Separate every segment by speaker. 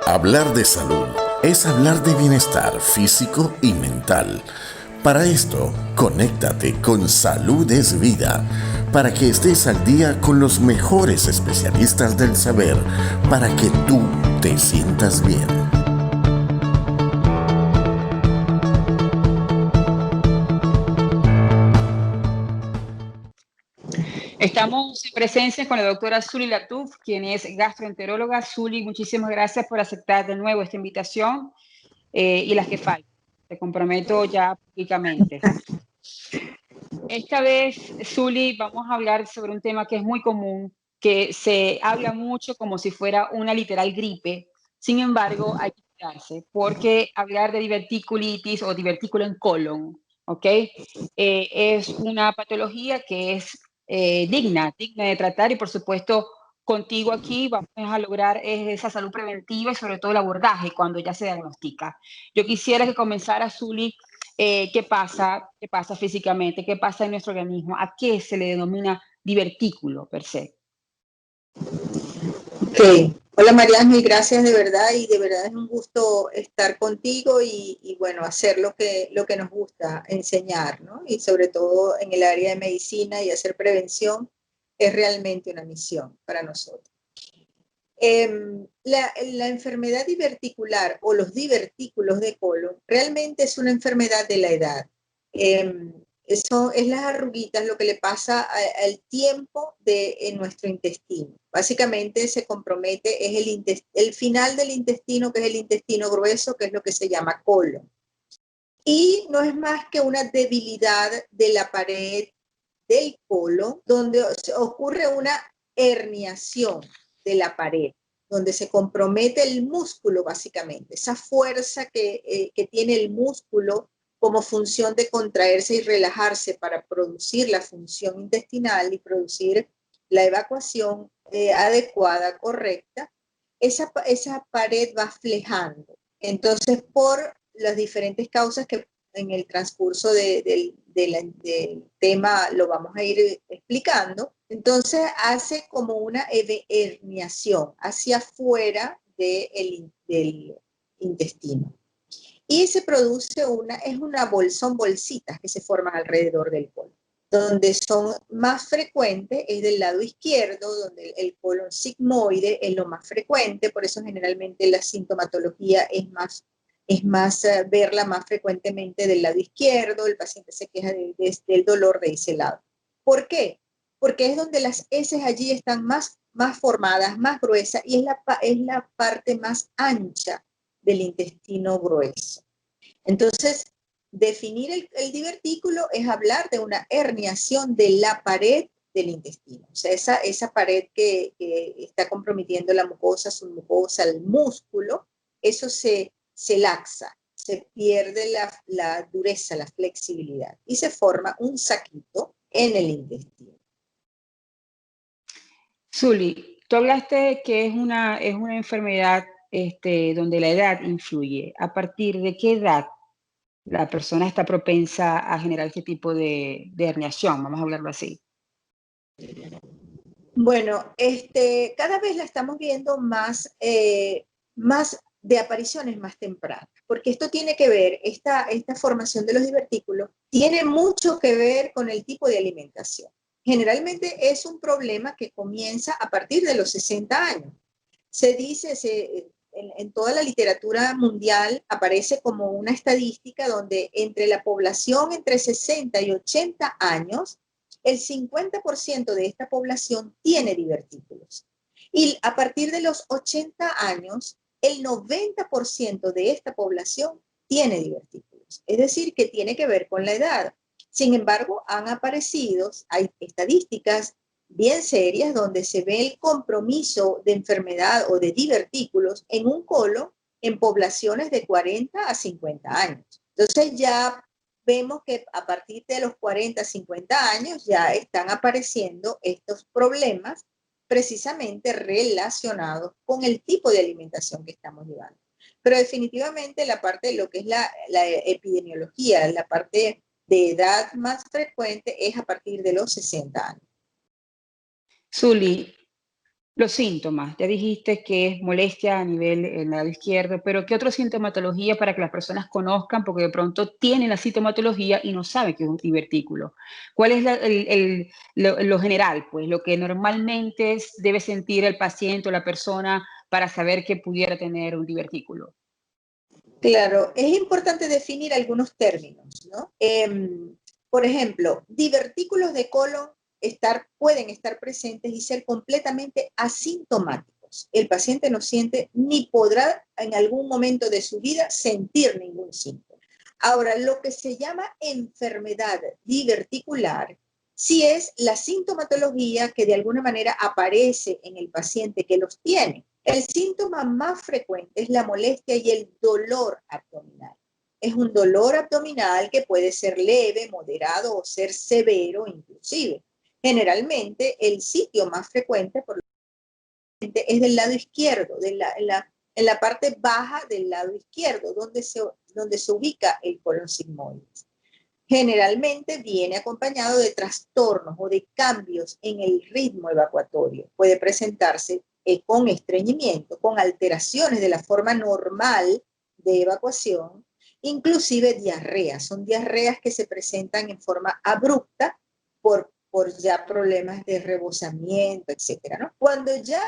Speaker 1: Hablar de salud es hablar de bienestar físico y mental. Para esto, conéctate con Salud es Vida, para que estés al día con los mejores especialistas del saber, para que tú te sientas bien.
Speaker 2: Estamos en presencia con la doctora Zuly Lattouf, quien es gastroenteróloga. Zuly, muchísimas gracias por aceptar de nuevo esta invitación y las que faltan. Te comprometo ya públicamente. Esta vez, Zuly, vamos a hablar sobre un tema que es muy común, que se habla mucho como si fuera una literal gripe. Sin embargo, hay que cuidarse, porque hablar de diverticulitis o divertículo en colon, ¿ok? Es una patología que es digna de tratar y, por supuesto, contigo aquí vamos a lograr esa salud preventiva y sobre todo el abordaje cuando ya se diagnostica. Yo quisiera que comenzara, Zuly, ¿qué pasa? ¿Qué pasa físicamente? ¿Qué pasa en nuestro organismo? ¿A qué se le denomina divertículo per se?
Speaker 3: Ok, hola Mariano y gracias de verdad y de verdad es un gusto estar contigo y bueno, hacer lo que nos gusta, enseñar, ¿no? Y sobre todo en el área de medicina y hacer prevención es realmente una misión para nosotros. La enfermedad diverticular o los divertículos de colon realmente es una enfermedad de la edad. Eso es las arruguitas, lo que le pasa al tiempo en nuestro intestino. Básicamente se compromete, es el final del intestino, que es el intestino grueso, que es lo que se llama colon. Y no es más que una debilidad de la pared del colon, donde ocurre una herniación de la pared, donde se compromete el músculo básicamente, esa fuerza que tiene el músculo como función de contraerse y relajarse para producir la función intestinal y producir la evacuación adecuada, correcta, esa pared va flejando. Entonces, por las diferentes causas que en el transcurso del tema lo vamos a ir explicando. Entonces hace como una herniación hacia afuera del intestino. Y se produce son bolsitas que se forman alrededor del colon. Donde son más frecuentes es del lado izquierdo, donde el colon sigmoide es lo más frecuente, por eso generalmente la sintomatología es más verla más frecuentemente del lado izquierdo, el paciente se queja del dolor de ese lado. ¿Por qué? Porque es donde las heces allí están más formadas, más gruesas, y es la parte más ancha del intestino grueso. Entonces, definir el divertículo es hablar de una herniación de la pared del intestino. O sea, esa pared que está comprometiendo la mucosa, el músculo, eso se laxa, se pierde la dureza, la flexibilidad y se forma un saquito en el intestino.
Speaker 2: Zuly, tú hablaste que es una enfermedad donde la edad influye. ¿A partir de qué edad la persona está propensa a generar este tipo de herniación? Vamos a hablarlo así.
Speaker 3: Bueno, cada vez la estamos viendo más de apariciones más tempranas, porque esto tiene que ver, esta formación de los divertículos tiene mucho que ver con el tipo de alimentación. Generalmente es un problema que comienza a partir de los 60 años. Se dice, en toda la literatura mundial aparece como una estadística donde entre la población entre 60 y 80 años, el 50% de esta población tiene divertículos. Y a partir de los 80 años, el 90% de esta población tiene divertículos. Es decir, que tiene que ver con la edad. Sin embargo, hay estadísticas bien serias donde se ve el compromiso de enfermedad o de divertículos en un colon en poblaciones de 40 a 50 años. Entonces ya vemos que a partir de los 40, 50 años ya están apareciendo estos problemas precisamente relacionados con el tipo de alimentación que estamos llevando. Pero definitivamente la parte de lo que es la epidemiología, la parte de edad más frecuente es a partir de los 60 años.
Speaker 2: Zuly, Los síntomas, ya dijiste que es molestia a nivel en el lado izquierdo, pero ¿qué otra sintomatología para que las personas conozcan? Porque de pronto tienen la sintomatología y no saben que es un divertículo. ¿Cuál es lo general, pues, lo que normalmente debe sentir el paciente o la persona para saber que pudiera tener un divertículo?
Speaker 3: Claro, es importante definir algunos términos, ¿no? Por ejemplo, divertículos de colon pueden estar presentes y ser completamente asintomáticos. El paciente no siente ni podrá en algún momento de su vida sentir ningún síntoma. Ahora, lo que se llama enfermedad diverticular, sí es la sintomatología que de alguna manera aparece en el paciente que los tiene. El síntoma más frecuente es la molestia y el dolor abdominal. Es un dolor abdominal que puede ser leve, moderado o ser severo inclusive. Generalmente el sitio más frecuente por es del lado izquierdo, en la parte baja del lado izquierdo, donde se ubica el colon sigmoides. Generalmente viene acompañado de trastornos o de cambios en el ritmo evacuatorio. Puede presentarse con estreñimiento, con alteraciones de la forma normal de evacuación, inclusive diarreas. Son diarreas que se presentan en forma abrupta por ya problemas de rebosamiento, etcétera, ¿no? Cuando ya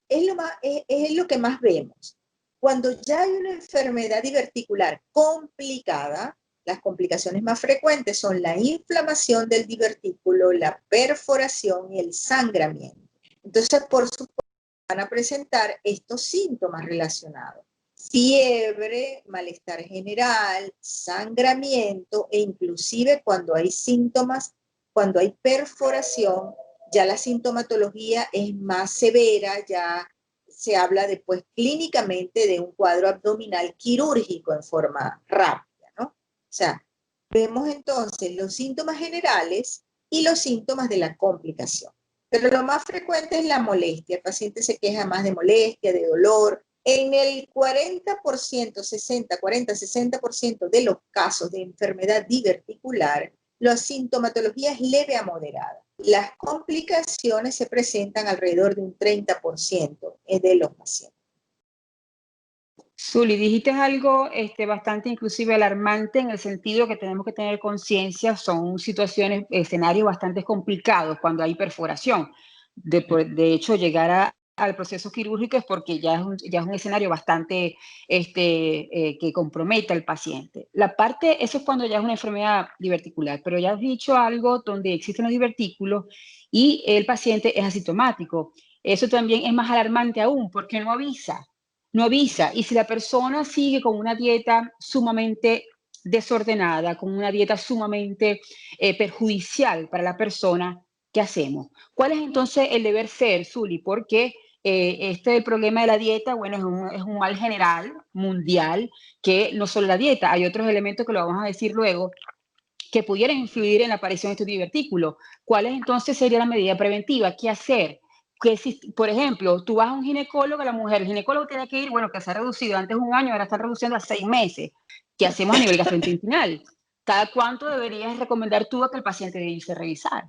Speaker 3: es lo que más vemos. Cuando ya hay una enfermedad diverticular complicada, las complicaciones más frecuentes son la inflamación del divertículo, la perforación y el sangramiento. Entonces, por supuesto, van a presentar estos síntomas relacionados. Fiebre, malestar general, sangramiento e inclusive cuando hay síntomas, cuando hay perforación, ya la sintomatología es más severa, ya se habla después clínicamente de un cuadro abdominal quirúrgico en forma rápida, ¿no? O sea, vemos entonces los síntomas generales y los síntomas de la complicación. Pero lo más frecuente es la molestia. El paciente se queja más de molestia, de dolor. En el 40%, 60, 40, 60% de los casos de enfermedad diverticular, la sintomatología es leve a moderada. Las complicaciones se presentan alrededor de un 30% de los pacientes.
Speaker 2: Zuli, dijiste algo bastante inclusive alarmante en el sentido que tenemos que tener conciencia, son situaciones, escenarios bastante complicados cuando hay perforación. De hecho, llegar al proceso quirúrgico es porque ya es un escenario bastante que compromete al paciente. Eso es cuando ya es una enfermedad diverticular, pero ya has dicho algo donde existen los divertículos y el paciente es asintomático. Eso también es más alarmante aún porque no avisa. Y si la persona sigue con una dieta sumamente desordenada, con una dieta sumamente perjudicial para la persona, ¿qué hacemos? ¿Cuál es entonces el deber ser, Zuli? Porque el problema de la dieta, bueno, es un mal general, mundial, que no solo la dieta, hay otros elementos que lo vamos a decir luego, que pudieran influir en la aparición de estos divertículos. ¿Cuál es entonces sería la medida preventiva? ¿Qué hacer? Que si, por ejemplo, tú vas a un ginecólogo, el ginecólogo tiene que ir, bueno, que se ha reducido antes un año, ahora está reduciendo a 6 meses. ¿Qué hacemos a nivel gastrointestinal? ¿Cada cuánto deberías recomendar tú a que el paciente debe irse a revisar?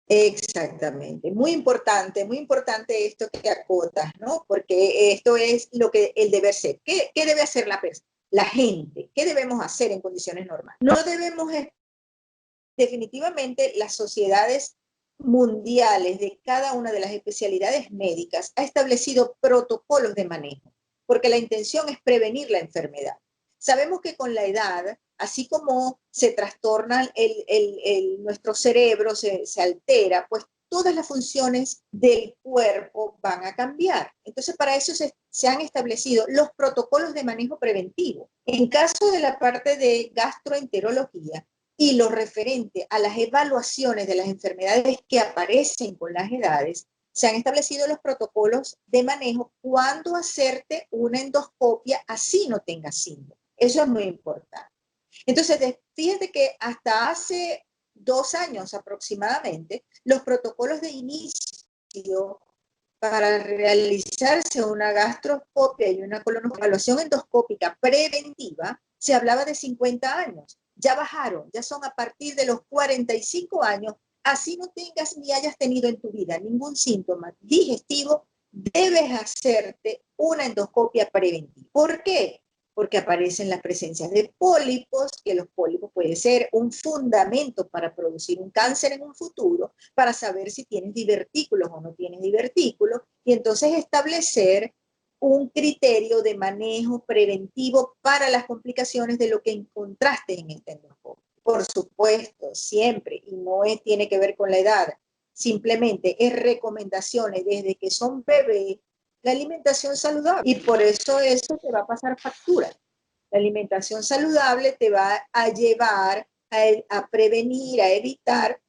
Speaker 3: Exactamente, muy importante esto que acotas, ¿no? Porque esto es lo que el deber ser. ¿Qué debe hacer la gente? ¿Qué debemos hacer en condiciones normales? No debemos, definitivamente, las sociedades mundiales de cada una de las especialidades médicas ha establecido protocolos de manejo, porque la intención es prevenir la enfermedad. Sabemos que con la edad, así como se trastorna nuestro cerebro, se altera, pues todas las funciones del cuerpo van a cambiar. Entonces, para eso se han establecido los protocolos de manejo preventivo. En caso de la parte de gastroenterología y lo referente a las evaluaciones de las enfermedades que aparecen con las edades, se han establecido los protocolos de manejo cuando hacerte una endoscopia así no tengas síntomas. Eso es muy importante. Entonces, fíjate que hasta hace 2 años aproximadamente, los protocolos de inicio para realizarse una gastroscopia y una evaluación endoscópica preventiva, se hablaba de 50 años. Ya bajaron, ya son a partir de los 45 años así no tengas ni hayas tenido en tu vida ningún síntoma digestivo, debes hacerte una endoscopia preventiva. ¿Por qué? Porque aparecen las presencias de pólipos, que los pólipos pueden ser un fundamento para producir un cáncer en un futuro, para saber si tienes divertículos o no tienes divertículos, y entonces establecer un criterio de manejo preventivo para las complicaciones de lo que encontraste en esta endoscopia. Por supuesto, siempre, y no tiene que ver con la edad, simplemente es recomendaciones desde que son bebés, la alimentación saludable. Y por eso te va a pasar factura. La alimentación saludable te va a llevar a prevenir, a evitar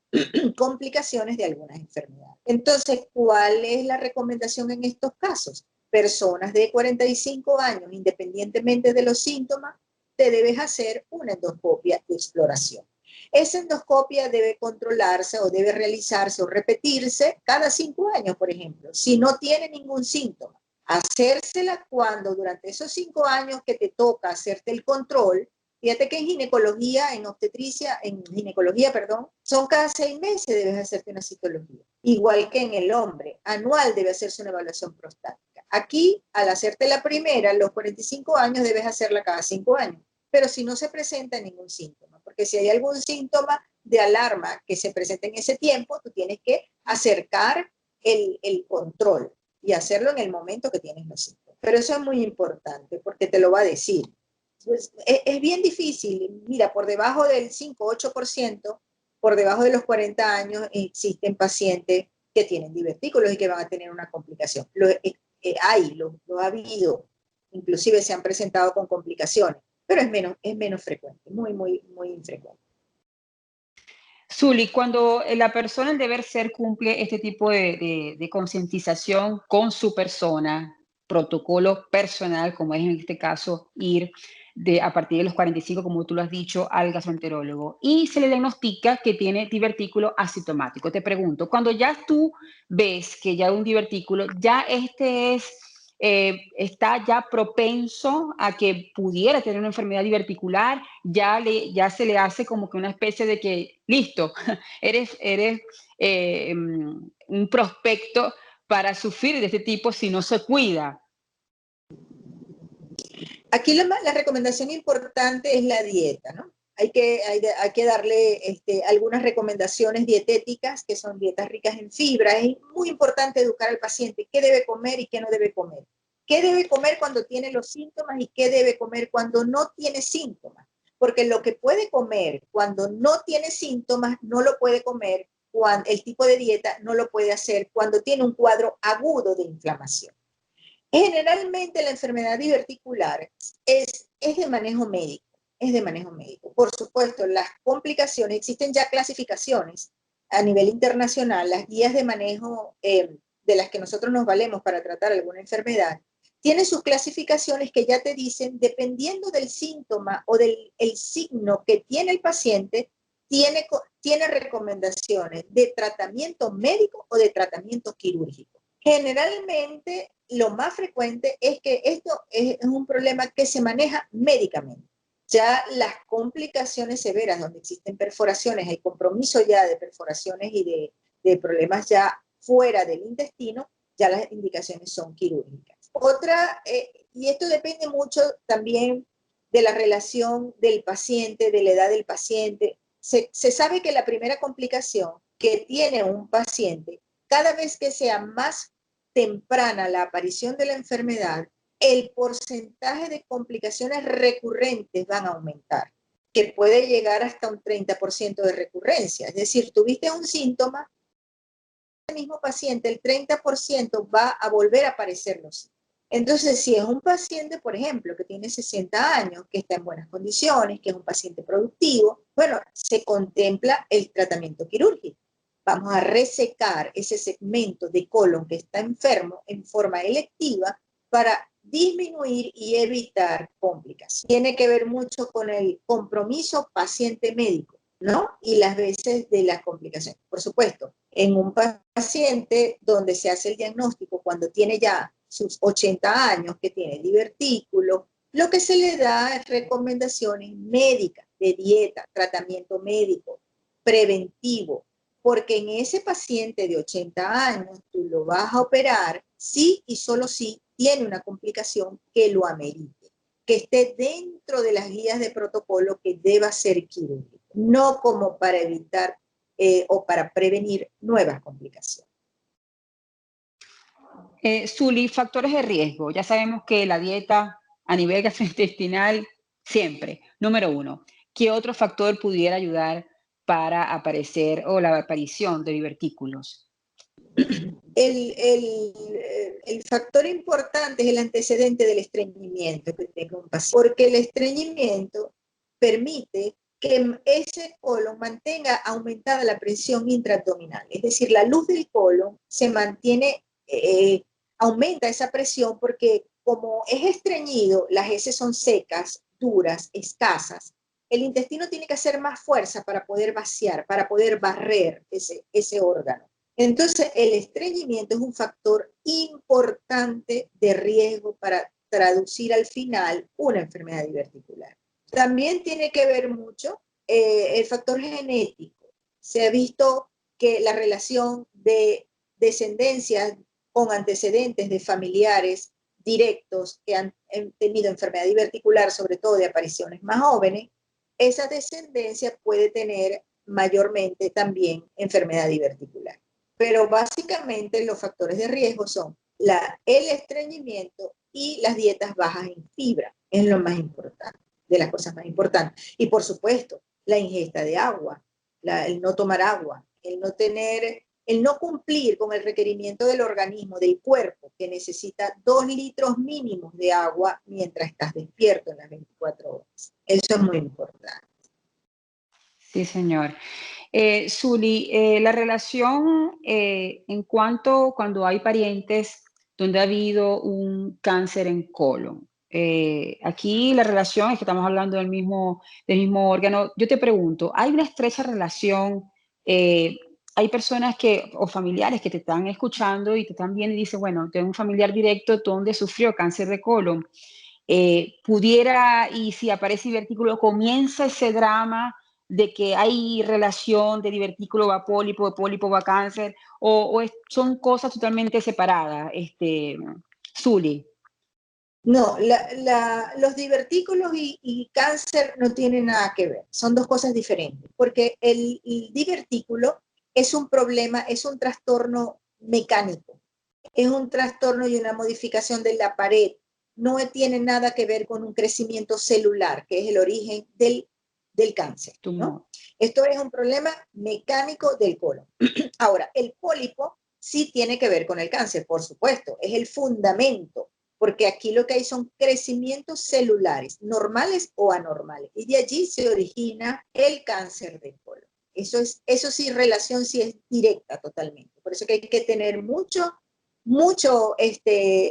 Speaker 3: complicaciones de algunas enfermedades. Entonces, ¿cuál es la recomendación en estos casos? Personas de 45 años, independientemente de los síntomas, te debes hacer una endoscopia de exploración. Esa endoscopia debe controlarse o debe realizarse o repetirse cada 5 años, por ejemplo, si no tiene ningún síntoma. Hacérsela cuando durante esos 5 años que te toca hacerte el control, fíjate que en ginecología, en obstetricia, en ginecología, perdón, son cada 6 meses debes hacerte una citología. Igual que en el hombre, anual debe hacerse una evaluación prostática. Aquí, al hacerte la primera, a los 45 años debes hacerla cada 5 años, pero si no se presenta ningún síntoma, porque si hay algún síntoma de alarma que se presenta en ese tiempo, tú tienes que acercar el control y hacerlo en el momento que tienes los síntomas. Pero eso es muy importante porque te lo va a decir. Pues, es bien difícil. Mira, por debajo del 5-8%, por debajo de los 40 años, existen pacientes que tienen divertículos y que van a tener una complicación. Lo ha habido, inclusive se han presentado con complicaciones, pero es menos frecuente, muy infrecuente.
Speaker 2: Zuli, cuando la persona, el deber ser, cumple este tipo de concientización con su persona, protocolo personal, como es en este caso ir a partir de los 45, como tú lo has dicho, al gastroenterólogo, y se le diagnostica que tiene divertículo asintomático. Te pregunto, cuando ya tú ves que ya un divertículo, ya está ya propenso a que pudiera tener una enfermedad diverticular, ya se le hace como que una especie de que, listo, eres un prospecto para sufrir de este tipo si no se cuida.
Speaker 3: Aquí la recomendación importante es la dieta, ¿no? Hay que darle algunas recomendaciones dietéticas, que son dietas ricas en fibra. Es muy importante educar al paciente qué debe comer y qué no debe comer. Qué debe comer cuando tiene los síntomas y qué debe comer cuando no tiene síntomas. Porque lo que puede comer cuando no tiene síntomas, no lo puede comer, el tipo de dieta no lo puede hacer cuando tiene un cuadro agudo de inflamación. Generalmente la enfermedad diverticular es de manejo médico, es de manejo médico. Por supuesto, las complicaciones, existen ya clasificaciones a nivel internacional, las guías de manejo de las que nosotros nos valemos para tratar alguna enfermedad, tienen sus clasificaciones que ya te dicen, dependiendo del síntoma o del signo que tiene el paciente, tiene recomendaciones de tratamiento médico o de tratamiento quirúrgico. Generalmente, lo más frecuente es que esto es un problema que se maneja médicamente. Ya las complicaciones severas, donde existen perforaciones, hay compromiso ya de perforaciones y de problemas ya fuera del intestino, ya las indicaciones son quirúrgicas. Y esto depende mucho también de la relación del paciente, de la edad del paciente. Se sabe que la primera complicación que tiene un paciente, cada vez que sea más temprana la aparición de la enfermedad, el porcentaje de complicaciones recurrentes van a aumentar, que puede llegar hasta un 30% de recurrencia. Es decir, tuviste un síntoma, el mismo paciente, el 30% va a volver a aparecer los síntomas. Entonces, si es un paciente, por ejemplo, que tiene 60 años, que está en buenas condiciones, que es un paciente productivo, bueno, se contempla el tratamiento quirúrgico. Vamos a resecar ese segmento de colon que está enfermo en forma electiva para disminuir y evitar complicaciones. Tiene que ver mucho con el compromiso paciente-médico, ¿no? Y las veces de las complicaciones. Por supuesto, en un paciente donde se hace el diagnóstico cuando tiene ya sus 80 años, que tiene divertículo, lo que se le da es recomendaciones médicas de dieta, tratamiento médico, preventivo, porque en ese paciente de 80 años tú lo vas a operar si y solo si tiene una complicación que lo amerite, que esté dentro de las guías de protocolo que deba ser quirúrgico, no como para evitar o para prevenir nuevas complicaciones.
Speaker 2: Zuli, factores de riesgo. Ya sabemos que la dieta a nivel gastrointestinal, siempre, número uno. ¿Qué otro factor pudiera ayudar para aparecer o la aparición de divertículos?
Speaker 3: El factor importante es el antecedente del estreñimiento que tenga un paciente, porque el estreñimiento permite que ese colon mantenga aumentada la presión intraabdominal, es decir, la luz del colon se mantiene, aumenta esa presión porque como es estreñido, las heces son secas, duras, escasas, el intestino tiene que hacer más fuerza para poder vaciar, para poder barrer ese órgano. Entonces, el estreñimiento es un factor importante de riesgo para traducir al final una enfermedad diverticular. También tiene que ver mucho el factor genético. Se ha visto que la relación de descendencia con antecedentes de familiares directos que han tenido enfermedad diverticular, sobre todo de apariciones más jóvenes, esa descendencia puede tener mayormente también enfermedad diverticular. Pero básicamente los factores de riesgo son el estreñimiento y las dietas bajas en fibra, es lo más importante, de las cosas más importantes. Y por supuesto, la ingesta de agua, el no tomar agua, el no cumplir con el requerimiento del organismo, del cuerpo, que necesita 2 litros mínimos de agua mientras estás despierto en las 24 horas. Eso es muy importante.
Speaker 2: Sí, señor. Zuli, la relación en cuanto cuando hay parientes donde ha habido un cáncer en colon. Aquí la relación es que estamos hablando del mismo órgano. Yo te pregunto, ¿hay una estrecha relación? Hay personas o familiares que te están escuchando y te están viendo y dicen, bueno, tengo un familiar directo donde sufrió cáncer de colon. Pudiera, y si aparece divertículo, comienza ese drama de que hay relación de divertículo va a pólipo, de pólipo va a cáncer, son cosas totalmente separadas, Zuli.
Speaker 3: No, los divertículos y cáncer no tienen nada que ver, son dos cosas diferentes, porque el divertículo es un problema, es un trastorno mecánico, es un trastorno y una modificación de la pared, no tiene nada que ver con un crecimiento celular, que es el origen del cáncer, ¿no? Esto es un problema mecánico del colon. Ahora, el pólipo sí tiene que ver con el cáncer, por supuesto, es el fundamento, porque aquí lo que hay son crecimientos celulares, normales o anormales, y de allí se origina el cáncer del colon. Eso sí, relación sí es directa totalmente, por eso que hay que tener mucho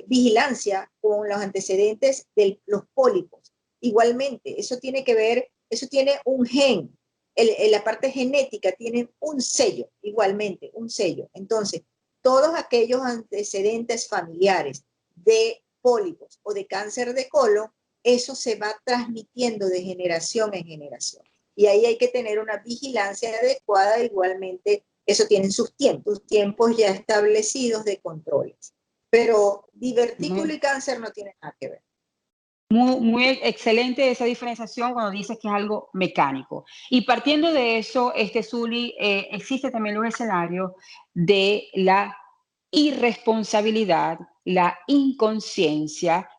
Speaker 3: vigilancia con los antecedentes de los pólipos. Igualmente, eso tiene que ver, eso tiene un gen, la parte genética tiene un sello, igualmente, un sello. Entonces, todos aquellos antecedentes familiares de pólipos o de cáncer de colon, eso se va transmitiendo de generación en generación. Y ahí hay que tener una vigilancia adecuada, igualmente eso tienen sus tiempos ya establecidos de controles. Pero divertículo y cáncer no tienen nada que ver.
Speaker 2: Muy excelente esa diferenciación cuando dices que es algo mecánico. Y partiendo de eso, Zuli, existe también un escenario de la irresponsabilidad, la inconsciencia,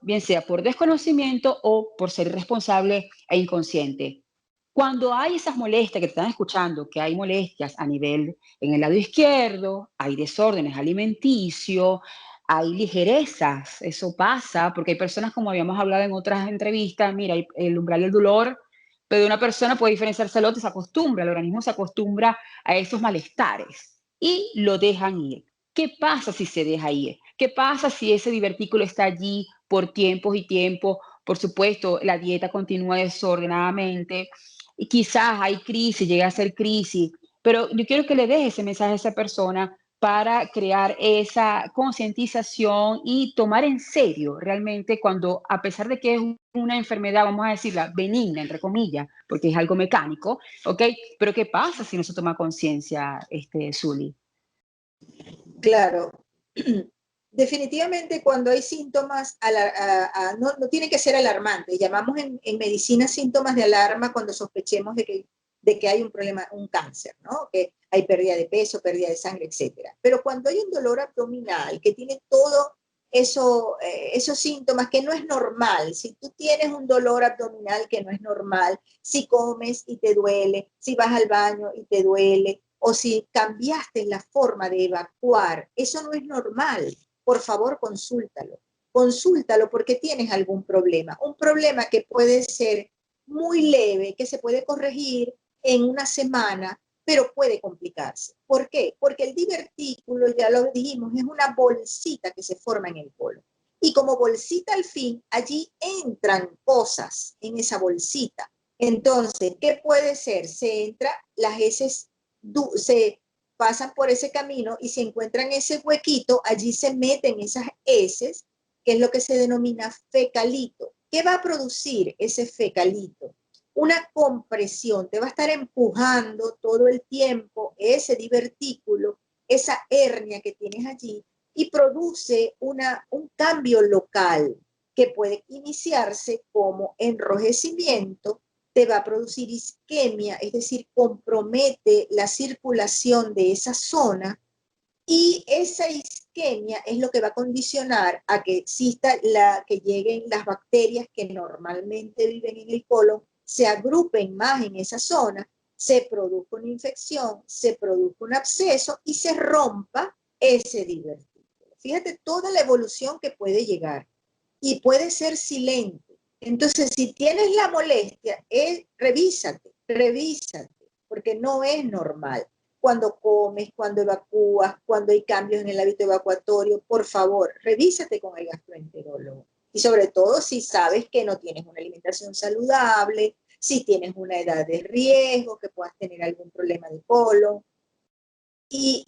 Speaker 2: bien sea por desconocimiento o por ser irresponsable e inconsciente. Cuando hay esas molestias que te están escuchando, que hay molestias a nivel en el lado izquierdo, hay desórdenes alimenticios, hay ligerezas, eso pasa, porque hay personas, como habíamos hablado en otras entrevistas, mira, el umbral del dolor, pero de una persona puede diferenciarse al otro, se acostumbra, el organismo se acostumbra a esos malestares y lo dejan ir. ¿Qué pasa si se deja ir? ¿Qué pasa si ese divertículo está allí por tiempos y tiempos? Por supuesto, la dieta continúa desordenadamente y quizás hay crisis, llega a ser crisis, pero yo quiero que le deje ese mensaje a esa persona para crear esa concientización y tomar en serio realmente cuando, a pesar de que es una enfermedad, vamos a decirla, benigna, entre comillas, porque es algo mecánico, ¿ok? Pero ¿qué pasa si no se toma conciencia, Zuli?
Speaker 3: Claro. Definitivamente cuando hay síntomas, no tiene que ser alarmante. Llamamos en medicina síntomas de alarma cuando sospechemos de que hay un problema, un cáncer, ¿no? Que hay pérdida de peso, pérdida de sangre, etc. Pero cuando hay un dolor abdominal que tiene todo eso, esos síntomas que no es normal, si tú tienes un dolor abdominal que no es normal, si comes y te duele, si vas al baño y te duele, o si cambiaste la forma de evacuar, eso no es normal. Por favor, consúltalo. Consúltalo porque tienes algún problema. Un problema que puede ser muy leve, que se puede corregir en una semana, pero puede complicarse. ¿Por qué? Porque el divertículo, ya lo dijimos, es una bolsita que se forma en el colon. Y como bolsita al fin, allí entran cosas en esa bolsita. Entonces, ¿qué puede ser? Se entra, las heces se pasan por ese camino y si encuentran ese huequito, allí se meten esas heces, que es lo que se denomina fecalito. ¿Qué va a producir ese fecalito? Una compresión, te va a estar empujando todo el tiempo ese divertículo, esa hernia que tienes allí, y produce un cambio local que puede iniciarse como enrojecimiento, te va a producir isquemia, es decir, compromete la circulación de esa zona y esa isquemia es lo que va a condicionar a que exista que lleguen las bacterias que normalmente viven en el colon, se agrupen más en esa zona, se produzca una infección, se produzca un absceso y se rompa ese divertículo. Fíjate toda la evolución que puede llegar y puede ser silente. Entonces, si tienes la molestia, revísate, porque no es normal. Cuando comes, cuando evacúas, cuando hay cambios en el hábito evacuatorio, por favor, revísate con el gastroenterólogo. Y sobre todo si sabes que no tienes una alimentación saludable, si tienes una edad de riesgo, que puedas tener algún problema de colon. Y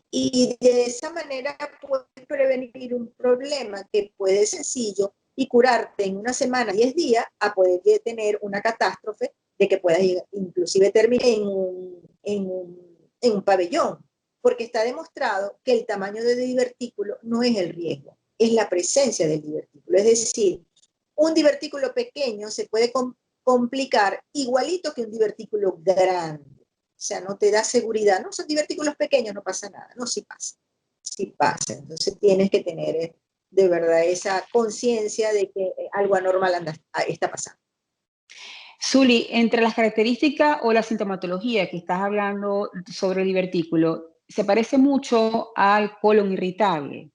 Speaker 3: de esa manera puedes prevenir un problema que puede ser sencillo y curarte en una semana, 10 días, a poder tener una catástrofe de que puedas inclusive terminar en un pabellón, porque está demostrado que el tamaño del divertículo no es el riesgo, es la presencia del divertículo. Es decir, un divertículo pequeño se puede complicar igualito que un divertículo grande. O sea, no te da seguridad. No, son divertículos pequeños, no pasa nada. No, sí pasa. Sí pasa. Entonces tienes que tener de verdad esa conciencia de que algo anormal está pasando.
Speaker 2: Zuli, entre las características o la sintomatología que estás hablando sobre el divertículo, se parece mucho al colon irritable.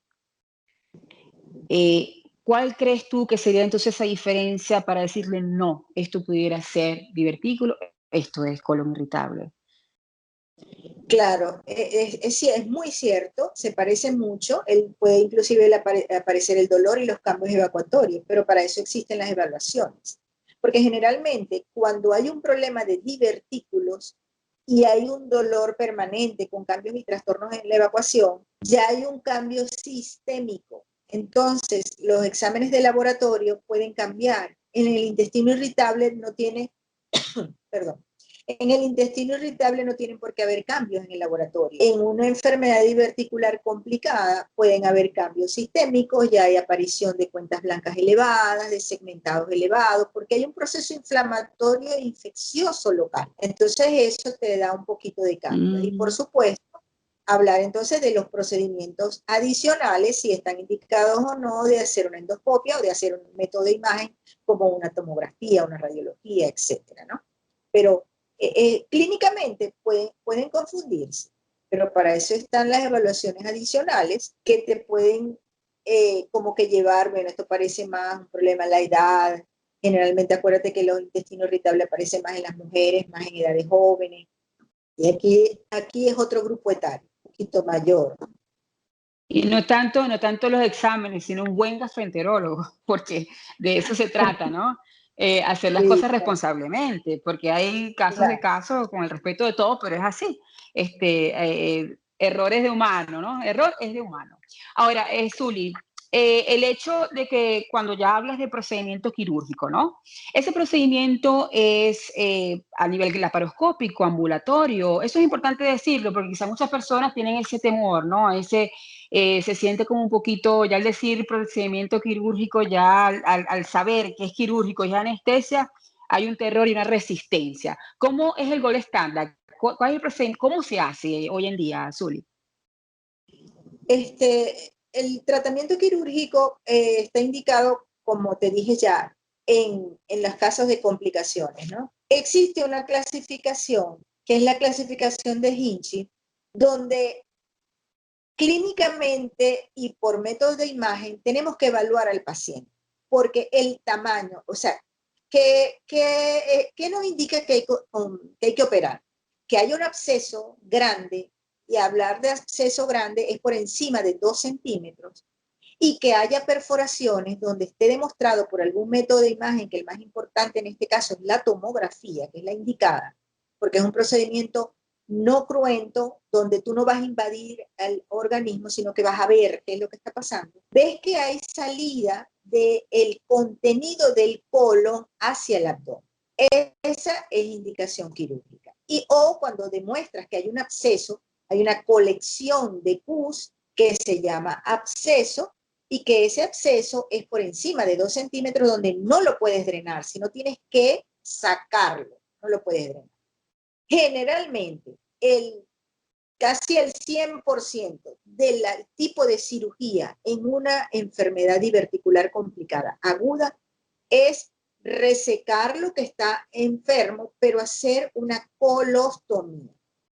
Speaker 2: ¿Cuál crees tú que sería entonces esa diferencia para decirle no, esto pudiera ser divertículo, esto es colon irritable?
Speaker 3: Claro, es muy cierto, se parece mucho, puede inclusive aparecer el dolor y los cambios evacuatorios, pero para eso existen las evaluaciones. Porque generalmente cuando hay un problema de divertículos y hay un dolor permanente con cambios y trastornos en la evacuación, ya hay un cambio sistémico. Entonces, los exámenes de laboratorio pueden cambiar. En el intestino irritable no tiene, perdón, en el intestino irritable no tienen por qué haber cambios en el laboratorio. En una enfermedad diverticular complicada pueden haber cambios sistémicos, ya hay aparición de cuentas blancas elevadas, de segmentados elevados, porque hay un proceso inflamatorio e infeccioso local. Entonces eso te da un poquito de cambio. Y por supuesto, hablar entonces de los procedimientos adicionales, si están indicados o no, de hacer una endoscopia o de hacer un método de imagen como una tomografía, una radiología, etcétera, ¿no? Pero clínicamente pueden confundirse, pero para eso están las evaluaciones adicionales que te pueden como que llevar, bueno, esto parece más un problema en la edad, generalmente acuérdate que los intestinos irritables aparecen más en las mujeres, más en edades jóvenes, y aquí es otro grupo etario, un poquito mayor.
Speaker 2: Y no tanto los exámenes, sino un buen gastroenterólogo, porque de eso se trata, ¿no? Hacer las
Speaker 3: Sí,
Speaker 2: cosas responsablemente, porque hay casos de
Speaker 3: claro.
Speaker 2: casos, con el respeto de todos, pero es así. Error es de humano, ¿no? Error es de humano. Ahora, Zuli, el hecho de que cuando ya hablas de procedimiento quirúrgico, ¿no? Ese procedimiento es a nivel laparoscópico, ambulatorio. Eso es importante decirlo porque quizá muchas personas tienen ese temor, ¿no? Se siente como un poquito, ya al decir procedimiento quirúrgico, ya al saber que es quirúrgico y es anestesia, hay un terror y una resistencia. ¿Cómo es el gol estándar? ¿Cuál es el procedimiento? ¿Cómo se hace hoy en día, Zuli?
Speaker 3: El tratamiento quirúrgico está indicado, como te dije ya, en los casos de complicaciones, ¿no? Existe una clasificación, que es la clasificación de Hinchi, donde clínicamente y por métodos de imagen tenemos que evaluar al paciente, porque el tamaño, o sea, ¿qué nos indica que hay que operar? Que hay un absceso grande, y hablar de absceso grande es por encima de 2 centímetros, y que haya perforaciones donde esté demostrado por algún método de imagen, que el más importante en este caso es la tomografía, que es la indicada, porque es un procedimiento no cruento, donde tú no vas a invadir al organismo, sino que vas a ver qué es lo que está pasando. Ves que hay salida del contenido del colon hacia el abdomen. Esa es indicación quirúrgica. O cuando demuestras que hay un absceso, hay una colección de pus que se llama absceso, y que ese absceso es por encima de 2 centímetros, donde no lo puedes drenar, sino tienes que sacarlo, no lo puedes drenar. Generalmente, casi el 100% del tipo de cirugía en una enfermedad diverticular complicada aguda es resecar lo que está enfermo, pero hacer una colostomía.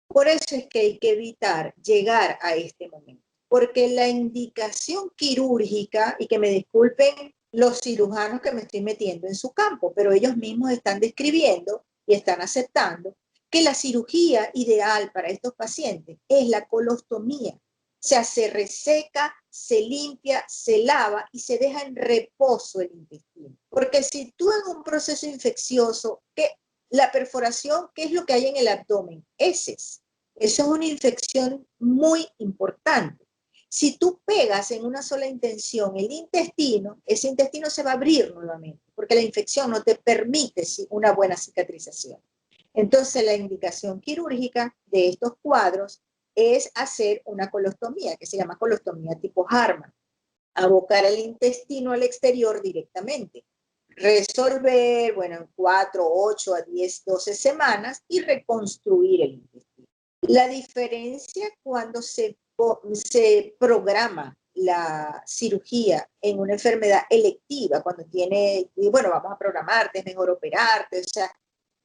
Speaker 3: Por eso es que hay que evitar llegar a este momento, porque la indicación quirúrgica, y que me disculpen los cirujanos que me estoy metiendo en su campo, pero ellos mismos están describiendo y están aceptando que la cirugía ideal para estos pacientes es la colostomía. O sea, se reseca, se limpia, se lava y se deja en reposo el intestino. Porque si tú en un proceso infeccioso, la perforación, ¿qué es lo que hay en el abdomen? Heces. Eso es una infección muy importante. Si tú pegas en una sola intención el intestino, ese intestino se va a abrir nuevamente, porque la infección no te permite una buena cicatrización. Entonces, la indicación quirúrgica de estos cuadros es hacer una colostomía, que se llama colostomía tipo Harman. Abocar el intestino al exterior directamente. Resolver, bueno, en 4, 8 a 10, 12 semanas y reconstruir el intestino. La diferencia cuando se programa la cirugía en una enfermedad electiva, cuando bueno, vamos a programarte, es mejor operarte, o sea,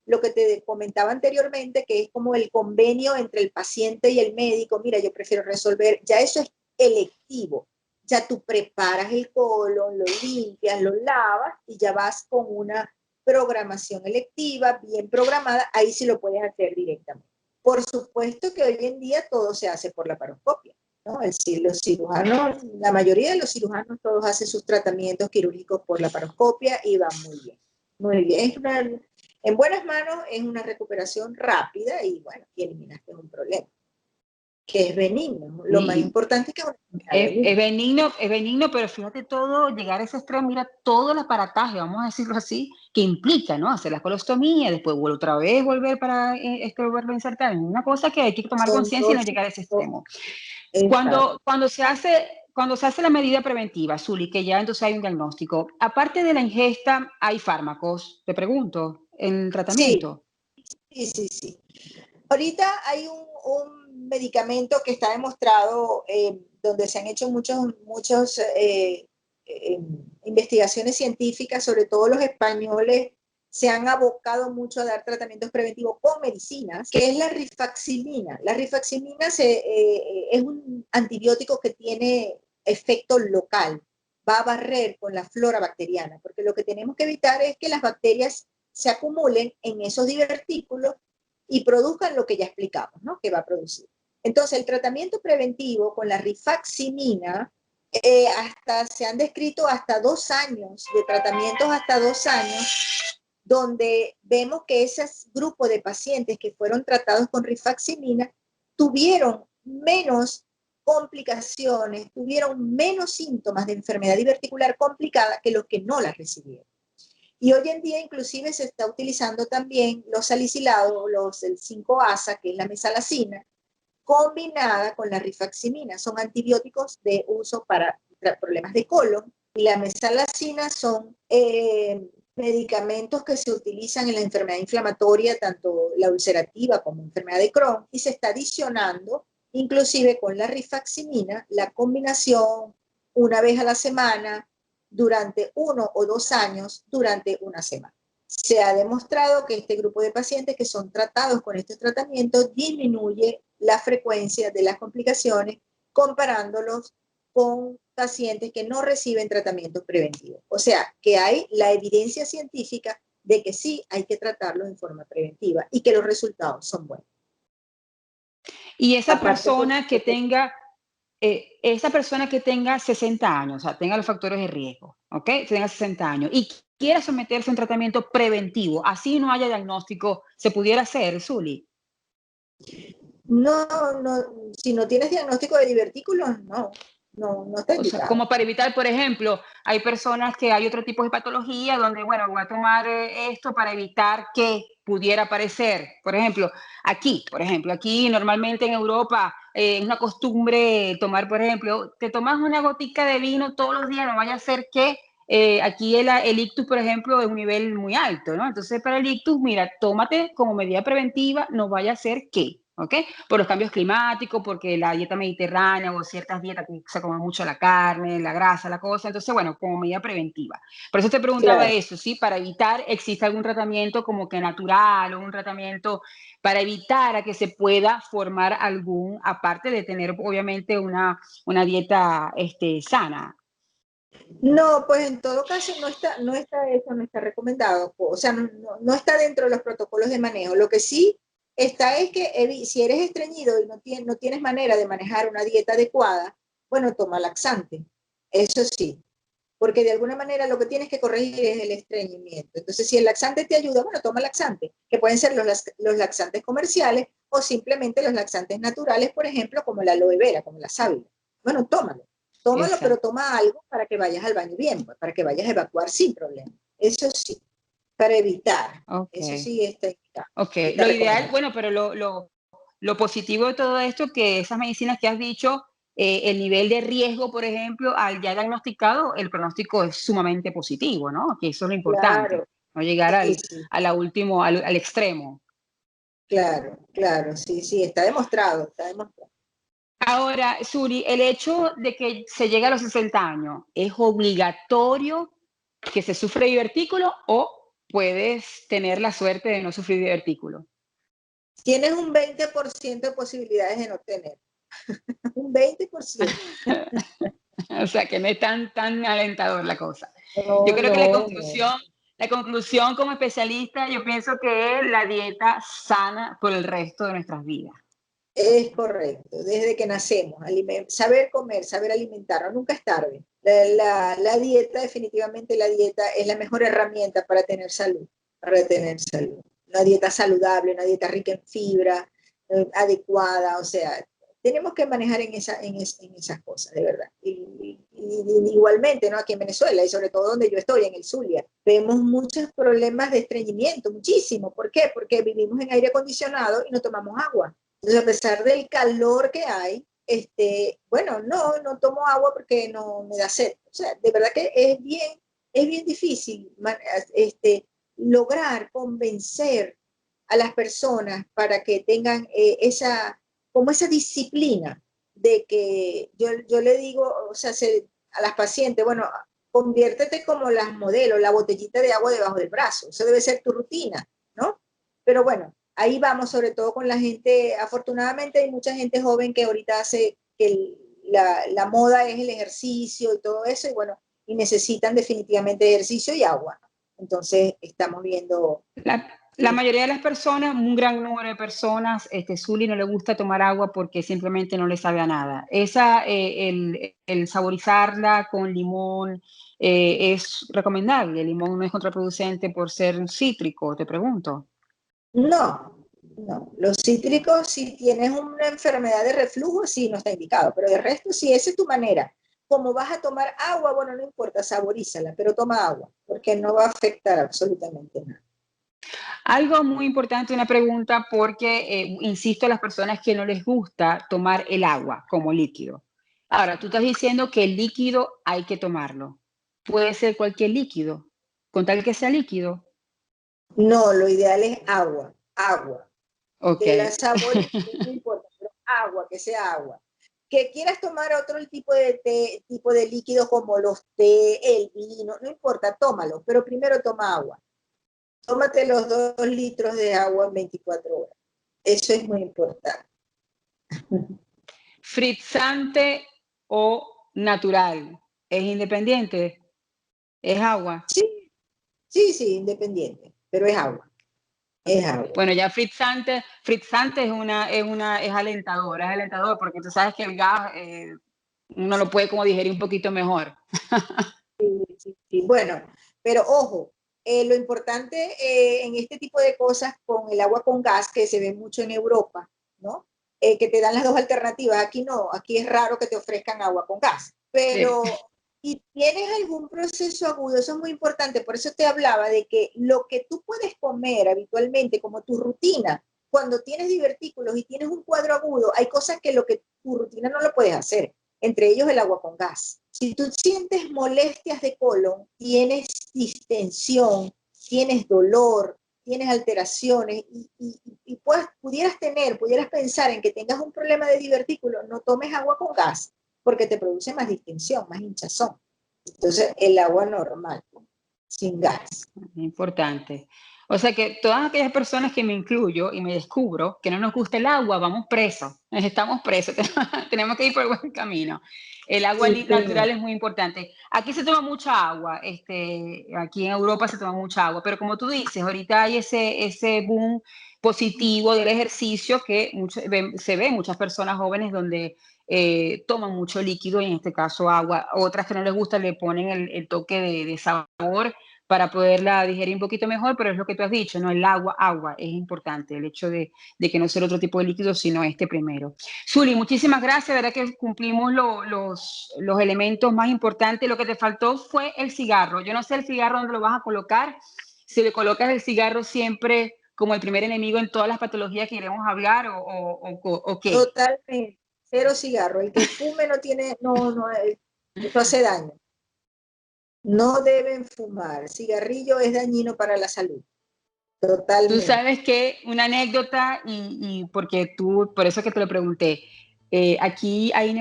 Speaker 3: lo que te comentaba anteriormente, que es como el convenio entre el paciente y el médico, mira, yo prefiero resolver, ya eso es electivo, ya tú preparas el colon, lo limpias, lo lavas y ya vas con una programación electiva bien programada, ahí sí lo puedes hacer directamente. Por supuesto que hoy en día todo se hace por laparoscopia, ¿no? Los cirujanos, la mayoría de los cirujanos todos hacen sus tratamientos quirúrgicos por laparoscopia y van muy bien. Muy bien, en buenas manos es una recuperación rápida y bueno, y eliminaste un problema, que es benigno. Lo más importante es que
Speaker 2: es benigno, pero fíjate todo, llegar a ese extremo, mira todo el aparataje, vamos a decirlo así, que implica, ¿no? Hacer la colostomía, después otra vez volver para volverlo a insertar. Es una cosa que hay que tomar conciencia y no llegar a ese extremo. Cuando se hace la medida preventiva, Zuli, que ya entonces hay un diagnóstico, aparte de la ingesta, ¿hay fármacos? Te pregunto, ¿en tratamiento?
Speaker 3: Sí. Ahorita hay un medicamento que está demostrado, donde se han hecho muchas investigaciones científicas, sobre todo los españoles se han abocado mucho a dar tratamientos preventivos con medicinas, que es la rifaximina. La rifaximina es un antibiótico que tiene efecto local, va a barrer con la flora bacteriana, porque lo que tenemos que evitar es que las bacterias se acumulen en esos divertículos y produzcan lo que ya explicamos, ¿no? Que va a producir. Entonces, el tratamiento preventivo con la rifaximina, se han descrito hasta 2 años, de tratamientos hasta 2 años, donde vemos que ese grupo de pacientes que fueron tratados con rifaximina tuvieron menos complicaciones, tuvieron menos síntomas de enfermedad diverticular complicada que los que no la recibieron. Y hoy en día inclusive se está utilizando también los salicilados, el 5-ASA, que es la mesalazina, combinada con la rifaximina. Son antibióticos de uso para problemas de colon, y la mesalazina son medicamentos que se utilizan en la enfermedad inflamatoria, tanto la ulcerativa como enfermedad de Crohn, y se está adicionando inclusive con la rifaximina, la combinación una vez a la semana, durante 1 o 2 años, durante una semana. Se ha demostrado que este grupo de pacientes que son tratados con estos tratamientos disminuye la frecuencia de las complicaciones comparándolos con pacientes que no reciben tratamientos preventivos. O sea, que hay la evidencia científica de que sí hay que tratarlos en forma preventiva y que los resultados son buenos.
Speaker 2: Y esa persona que tenga esa persona que tenga 60 años, o sea, tenga los factores de riesgo, ¿ok? Tenga 60 años y quiera someterse a un tratamiento preventivo, así no haya diagnóstico, ¿se pudiera hacer, Zuli?
Speaker 3: No, si no tienes diagnóstico de divertículos, no está
Speaker 2: O sea,
Speaker 3: indicado.
Speaker 2: como para evitar, por ejemplo, hay personas que hay otro tipo de patología donde, bueno, voy a tomar esto para evitar que pudiera aparecer. Por ejemplo, aquí normalmente en Europa es una costumbre tomar, por ejemplo, te tomas una gotica de vino todos los días, no vaya a ser que aquí el ictus, por ejemplo, es un nivel muy alto, ¿no? Entonces, para el ictus, mira, tómate como medida preventiva, no vaya a ser que, ¿ok? Por los cambios climáticos, porque la dieta mediterránea o ciertas dietas que se come mucho la carne, la grasa, la cosa. Entonces, bueno, como medida preventiva. Por eso te preguntaba
Speaker 3: Claro.
Speaker 2: eso, ¿sí? Para evitar, ¿existe algún tratamiento como que natural o un tratamiento para evitar a que se pueda formar algún, aparte de tener obviamente una dieta sana?
Speaker 3: No, pues en todo caso no está recomendado, o sea, no está dentro de los protocolos de manejo. Lo que sí está es que si eres estreñido y no tienes manera de manejar una dieta adecuada, bueno, toma laxante, eso sí, porque de alguna manera lo que tienes que corregir es el estreñimiento. Entonces, si el laxante te ayuda, bueno, toma laxante, que pueden ser los laxantes comerciales o simplemente los laxantes naturales, por ejemplo, como la aloe vera, como la sábila. Bueno, tómalo. Tómalo, pero
Speaker 2: Exacto.
Speaker 3: toma algo para que vayas al baño bien, pues, para que vayas a evacuar sin problema. Eso sí, para evitar.
Speaker 2: Ok.
Speaker 3: Eso sí está indicado,
Speaker 2: Ok,
Speaker 3: está
Speaker 2: lo ideal,
Speaker 3: recomendado.
Speaker 2: bueno, pero lo positivo de todo esto, que esas medicinas que has dicho, el nivel de riesgo, por ejemplo, al ya diagnosticado, el pronóstico es sumamente positivo, ¿no? Que eso es lo importante,
Speaker 3: Claro,
Speaker 2: no llegar
Speaker 3: sí, sí,
Speaker 2: a la último, al extremo.
Speaker 3: claro, sí, está demostrado, está demostrado.
Speaker 2: Ahora, Suri, el hecho de que se llegue a los 60 años, ¿es obligatorio que se sufre divertículo o puedes tener la suerte de no sufrir divertículo?
Speaker 3: Tienes un 20% de posibilidades de no tener. Un 20%.
Speaker 2: O sea, que no es tan alentador la cosa. Yo
Speaker 3: No,
Speaker 2: creo que
Speaker 3: no.
Speaker 2: la conclusión como especialista, yo pienso que es la dieta sana por el resto de nuestras vidas.
Speaker 3: Es correcto, desde que nacemos, saber comer, saber alimentarnos, nunca es tarde. La dieta, definitivamente la dieta es la mejor herramienta para tener salud, para tener salud. Una dieta saludable, una dieta rica en fibra, adecuada, o sea, tenemos que manejar en esas cosas, de verdad. Y igualmente, ¿no? Aquí en Venezuela, y sobre todo donde yo estoy, en el Zulia, vemos muchos problemas de estreñimiento, muchísimo. ¿Por qué? Porque vivimos en aire acondicionado y no tomamos agua. Entonces, a pesar del calor que hay, bueno, no tomo agua porque no me da sed. O sea, de verdad que es bien difícil lograr convencer a las personas para que tengan como esa disciplina de que yo le digo, o sea, a las pacientes, bueno, conviértete como las modelos, la botellita de agua debajo del brazo, eso debe ser tu rutina, ¿no? Pero bueno, ahí vamos, sobre todo con la gente, afortunadamente hay mucha gente joven que ahorita hace que la moda es el ejercicio y todo eso, y bueno, y necesitan definitivamente ejercicio y agua. Entonces, estamos viendo.
Speaker 2: La mayoría de las personas, un gran número de personas, Zuli no le gusta tomar agua porque simplemente no le sabe a nada. El saborizarla con limón es recomendable. El limón no es contraproducente por ser cítrico, te pregunto.
Speaker 3: No, No, los cítricos, si tienes una enfermedad de reflujo, sí, no está indicado, pero de resto, si esa es tu manera. Como vas a tomar agua, bueno, no importa, saborízala, pero toma agua, porque no va a afectar absolutamente nada.
Speaker 2: Algo muy importante, una pregunta, porque insisto a las personas que no les gusta tomar el agua como líquido. Ahora, tú estás diciendo que el líquido hay que tomarlo. Puede ser cualquier líquido, con tal que sea líquido.
Speaker 3: No, lo ideal es agua, agua.
Speaker 2: Ok.
Speaker 3: Que la saborices, no importa, pero agua, que sea agua. Que quieras tomar otro tipo de té, tipo de líquido como los té, el vino, no importa, tómalo, pero primero toma agua. Tómate los 2 litros de agua en 24 horas. Eso es muy importante.
Speaker 2: Frizzante o natural. ¿Es independiente? ¿Es agua?
Speaker 3: Sí, sí, sí, independiente, pero es agua, es
Speaker 2: Okay.
Speaker 3: agua.
Speaker 2: Bueno, ya frizzante es alentador porque tú sabes que el gas uno lo puede como digerir un poquito mejor.
Speaker 3: Sí, sí, sí. Bueno, pero ojo, lo importante en este tipo de cosas con el agua con gas, que se ve mucho en Europa, ¿no? Que te dan las dos alternativas. Aquí no, aquí es raro que te ofrezcan agua con gas.
Speaker 2: Sí.
Speaker 3: Pero si tienes algún proceso agudo, eso es muy importante. Por eso te hablaba de que lo que tú puedes comer habitualmente, como tu rutina, cuando tienes divertículos y tienes un cuadro agudo, hay cosas que lo que tu rutina no lo puedes hacer, entre ellos el agua con gas. Si tú sientes molestias de colon, tienes distensión, tienes dolor, tienes alteraciones y pudieras pensar en que tengas un problema de divertículo, no tomes agua con gas porque te produce más distensión, más hinchazón. Entonces, el agua normal, sin gas.
Speaker 2: Importante. O sea que todas aquellas personas que me incluyo y me descubro que no nos gusta el agua, vamos presos, estamos presos, tenemos que ir por el buen camino. El agua
Speaker 3: Sí,
Speaker 2: natural
Speaker 3: señor.
Speaker 2: es muy importante. Aquí se toma mucha agua, aquí en Europa se toma mucha agua, pero como tú dices, ahorita hay ese boom positivo del ejercicio que se ve en muchas personas jóvenes donde toman mucho líquido, y en este caso agua. Otras que no les gusta le ponen el toque de sabor para poderla digerir un poquito mejor, pero es lo que tú has dicho, ¿no? El agua es importante, el hecho de que no sea otro tipo de líquido, sino este primero. Zuli, muchísimas gracias, verdad que cumplimos los elementos más importantes. Lo que te faltó fue el cigarro. Yo no sé el cigarro dónde lo vas a colocar, si le colocas el cigarro siempre como el primer enemigo en todas las patologías que iremos a hablar o qué.
Speaker 3: Totalmente. Cero cigarro. El que fume no tiene, no, no, eso hace daño. No deben fumar. Cigarrillo es dañino para la salud.
Speaker 2: Tú
Speaker 3: Totalmente.
Speaker 2: sabes que una anécdota, y porque tú, por eso que te lo pregunté, aquí hay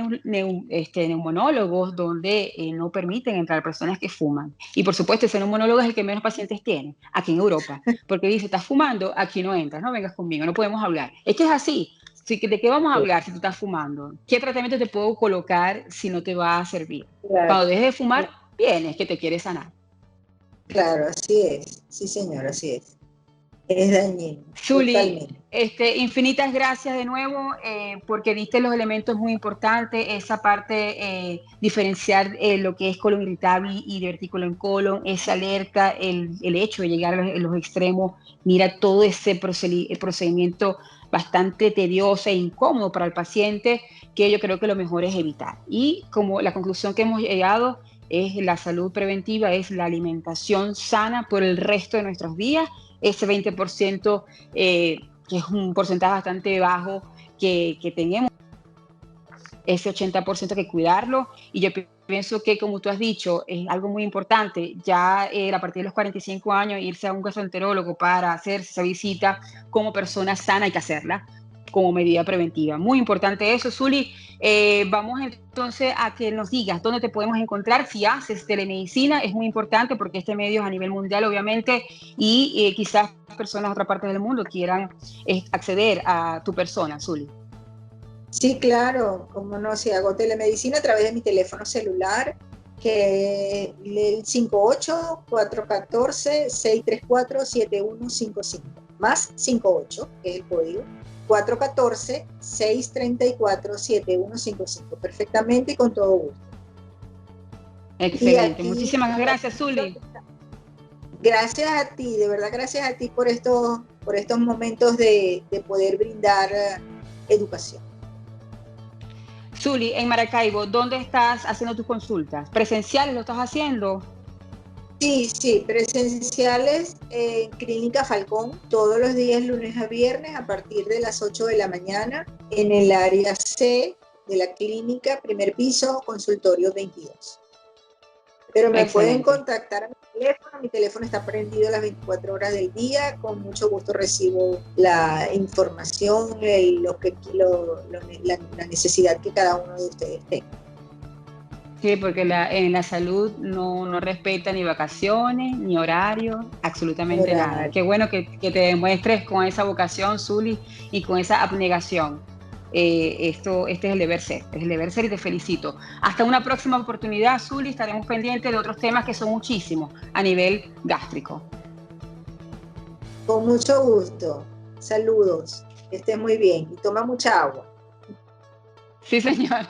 Speaker 2: neumonólogos donde no permiten entrar personas que fuman. Y por supuesto, ese neumonólogo es el que menos pacientes tiene aquí en Europa, porque dice, estás fumando, aquí no entras, no vengas conmigo, no podemos hablar. Es que es así. Sí, ¿de qué vamos a hablar si tú estás fumando? ¿Qué tratamiento te puedo colocar si no te va a servir?
Speaker 3: Claro,
Speaker 2: Cuando dejes de fumar, vienes que te quieres sanar.
Speaker 3: claro, así es. Sí, señor, así es. Es dañino,
Speaker 2: Zuli,
Speaker 3: totalmente.
Speaker 2: infinitas gracias de nuevo porque diste los elementos muy importantes, esa parte, diferenciar lo que es colon irritable y divertículo en colon, esa alerta, el hecho de llegar a los extremos, mira todo ese procedimiento bastante tedioso e incómodo para el paciente, que yo creo que lo mejor es evitar. Y como la conclusión que hemos llegado es la salud preventiva, es la alimentación sana por el resto de nuestros días, ese 20% que es un porcentaje bastante bajo que tenemos, ese 80% que cuidarlo. Y yo pienso que, como tú has dicho, es algo muy importante, ya a partir de los 45 años, irse a un gastroenterólogo para hacerse esa visita como persona sana, hay que hacerla como medida preventiva. Muy importante eso, Zuli. Vamos entonces a que nos digas dónde te podemos encontrar. Si haces telemedicina, es muy importante porque este medio es a nivel mundial, obviamente, y quizás personas de otras partes del mundo quieran acceder a tu persona, Zuli.
Speaker 3: Sí, claro, como no, si hago telemedicina a través de mi teléfono celular, que es el 58-414-634-7155, más 58, que es el código, 414-634-7155, perfectamente y con todo gusto. Y
Speaker 2: Excelente.
Speaker 3: aquí,
Speaker 2: Muchísimas gracias, Zuli.
Speaker 3: gracias a ti, de verdad, gracias a ti por estos por estos momentos de poder brindar educación.
Speaker 2: Zuli, en Maracaibo, ¿dónde estás haciendo tus consultas? ¿Presenciales lo estás haciendo?
Speaker 3: Sí, presenciales en Clínica Falcón, todos los días, lunes a viernes, a partir de las 8 de la mañana, en el área C de la clínica, primer piso, consultorio 22. Pero me pueden contactar a mi teléfono está prendido las 24 horas del día, con mucho gusto recibo la información, la necesidad que cada uno de ustedes tenga.
Speaker 2: Sí, porque en la salud no respeta ni vacaciones, ni horario, absolutamente nada. Qué bueno que te demuestres con esa vocación, Zuli, y con esa abnegación. Este es el deber ser, y te felicito. Hasta una próxima oportunidad, Zuli, estaremos pendientes de otros temas que son muchísimos a nivel gástrico.
Speaker 3: Con mucho gusto. Saludos. Que estés muy bien y toma mucha agua.
Speaker 2: Sí, señor.